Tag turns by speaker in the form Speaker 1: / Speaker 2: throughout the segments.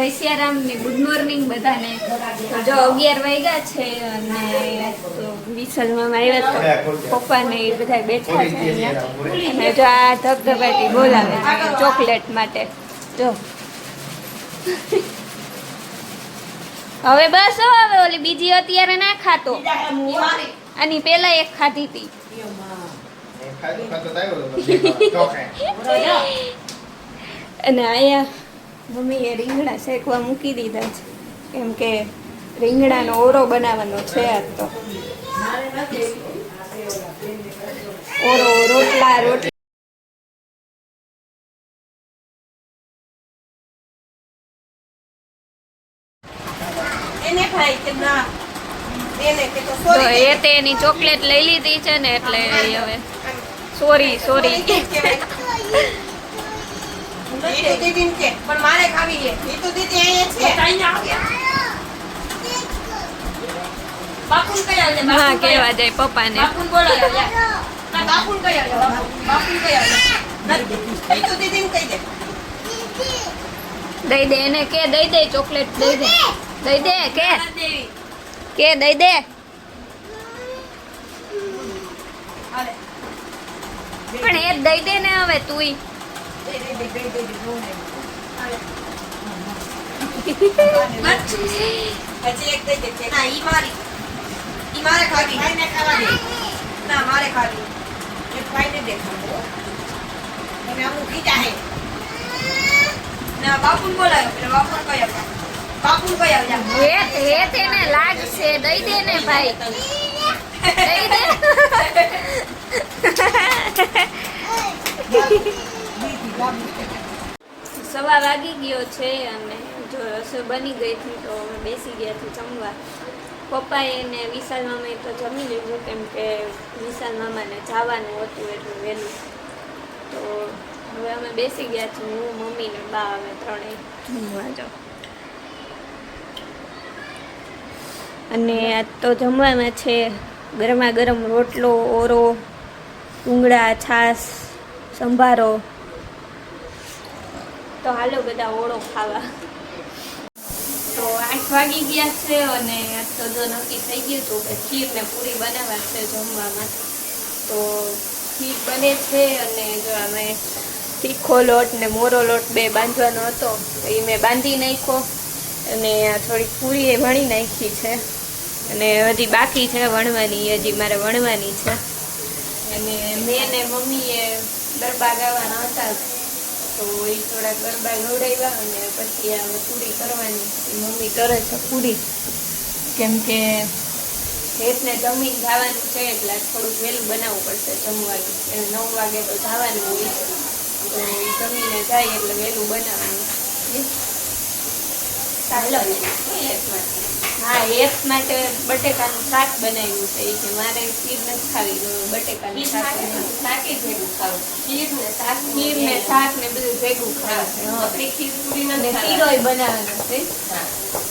Speaker 1: જય સિયારામ ને good morning બધાને. જો 11 વાગ્યા છે અને વિશાલ મામા આવ્યા તો પપ્પા ને એ બધા બેઠા છે અહીંયા. અને જો આ ધબધબાટી બોલાવે છે ચોકલેટ માટે. જો હવે બસ હવે ઓલી બીજી અત્યારે ના ખાતો, આની પેલા એક ખાધી હતી. અને અહીંયા મમ્મીએ રીંગણા શેકવા મૂકી દીધા છે કેમ કે રીંગણાનો ઓરો બનાવવાનો છે આજ તો. ઓરો રોટલા એ તે એની ચોકલેટ લઈ લીધી છે ને એટલે હવે સોરી હા કેવા જાય પપ્પા ને. દઈ દે એને કે દઈ દે ચોકલેટ દઈ દે કે દઈ દે. પણ એ દઈ દે ને હવે તું તેને લાગશે. દઈ દે ને ભાઈ, દઈ દે. સવા વાગી ગયો છે અને જો રસોઈ બની ગઈ હતી તો અમે બેસી ગયા છીએ જમવા. પપ્પાએ ને વિશાલ મામાએ તો જમી લીધું કેમ કે વિશાલ મામાને જવાનું હતું એટલું વહેલું. તો હવે અમે બેસી ગયા છીએ, હું મમ્મી ને બા, અમે ત્રણેય જમવા. જો અને આજ તો જમવામાં છે ગરમા ગરમ રોટલો, ઓરો, ડુંગળા, છાશ, સંભારો. તો હાલો બધા ઓળો ખાવા. તો 8 વાગી ગયા છે અને આજ તો જો નક્કી થઈ ગયું હતું કે ખીર ને પૂરી બનાવવા છે જમવામાં. તો ખીર બને છે અને જો અમે તીખો લોટ ને મોરો લોટ બે બાંધવાનો હતો તો એ મેં બાંધી નાખ્યો અને થોડીક પૂરી એ વણી નાખી છે અને હજી બાકી છે વણવાની, હજી મારે વણવાની છે. અને મેં ને મમ્મીએ ગરબા ગાવાના હતા તો એ થોડા ગરબા ગવડાવ્યા અને પછી આ પૂરી કરવાની. મમ્મી કરે છે પૂરી કેમ કે હેતને જમીન જવાનું છે એટલે થોડુંક વહેલું બનાવવું પડશે જમવાનું. 9 વાગે તો જવાનું હોય તો જમીને જાય એટલે વહેલું બનાવવાનું. હા, એક માટે બટેકાનું શાક બનાવ્યું છે કે મારે ખીર નથી ખાવી, બટેકાનું શાક ભેગું ખાવું, ખીર ને શાક ને બધું ભેગું ખાવું. શીરો બનાવવાનો છે.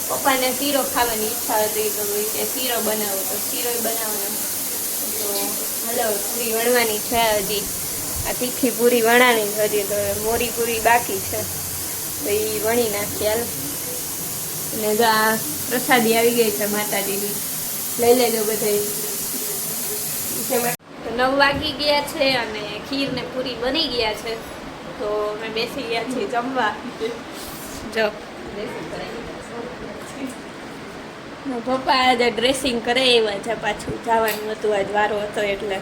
Speaker 1: પપ્પાને શીરો ખાવાની ઈચ્છા હતી તો કે શીરો બનાવો તો શીરો બનાવવાનો. તો હલો પૂરી વણવાની છે હજી. આ તીખી પૂરી વણાની હજી તો મોરી પૂરી બાકી છે તો એ વણી નાખી. હાલ અને જો આ પ્રસાદી આવી ગઈ છે માતાજીની, લઈ લેજો બધે. 9 વાગી ગયા છે અને ખીર ને પૂરી બની ગયા છે તો અમે બેસી ગયા છીએ જમવા. જો પપ્પા આજે ડ્રેસિંગ કરે એવા છે, પાછું જવાનું હતું આજ વારો હતો એટલે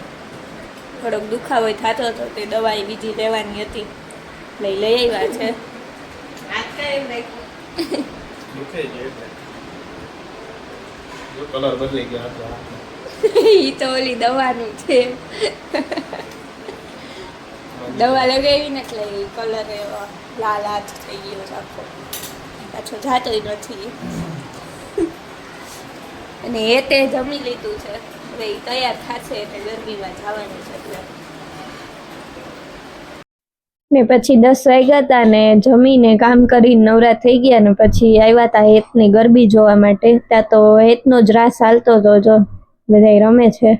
Speaker 1: થોડોક દુખાવો થતો હતો તે દવા બીજી લેવાની હતી લઈ આવ્યા છે.
Speaker 2: કલર બદલી ગયો
Speaker 1: ઈ તો ઓલી દવાનું છે. દવા લગાવી ને એટલે કલર એવો લાલ હાથ થઈ ગયો છે આખો, પાછો જાતો નથી. અને એ તે જમી લીધું છે, હવે એ તૈયાર થશે એટલે ગરમીમાં જવાનું છે એટલે. ને પછી 10 વાગ્યા હતા ને જમીને કામ કરીને નવરા થઈ ગયા ને પછી આવ્યા હતા હેતની ગરબી જોવા માટે. ત્યાં તો હેતનો જ રાસ હાલતો હતો, જો બધા રમે છે.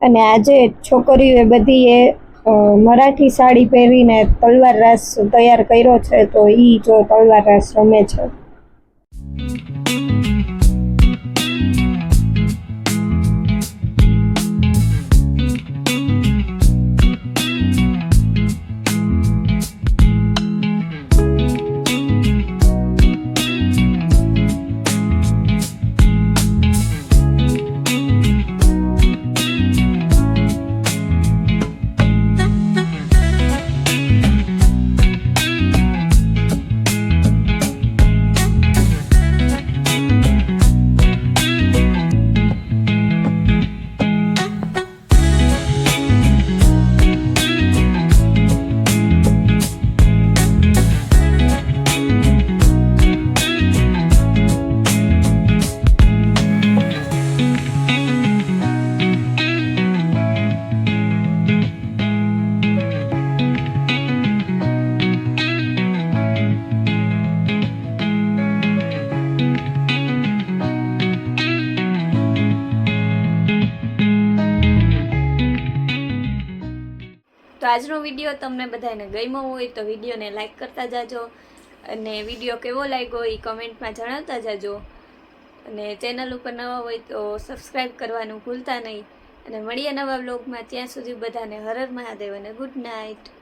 Speaker 2: અને આજે છોકરીઓએ બધીએ મરાઠી સાડી પહેરીને તલવાર રાસ તૈયાર કર્યો છે, તો ઈ જો તલવાર રાસ રમે છે.
Speaker 1: તો આજનો વિડીયો તમને બધાને ગમ્યો હોય તો વિડીયોને લાઈક કરતા જાજો, અને વિડીયો કેવો લાગ્યો એ કમેન્ટમાં જણાવતા જાજો, અને ચેનલ ઉપર નવા હોય તો સબસ્ક્રાઈબ કરવાનું ભૂલતા નહીં. અને મળીએ નવા વ્લોગમાં. ત્યાં સુધી બધાને હર હર મહાદેવ અને ગુડ નાઇટ.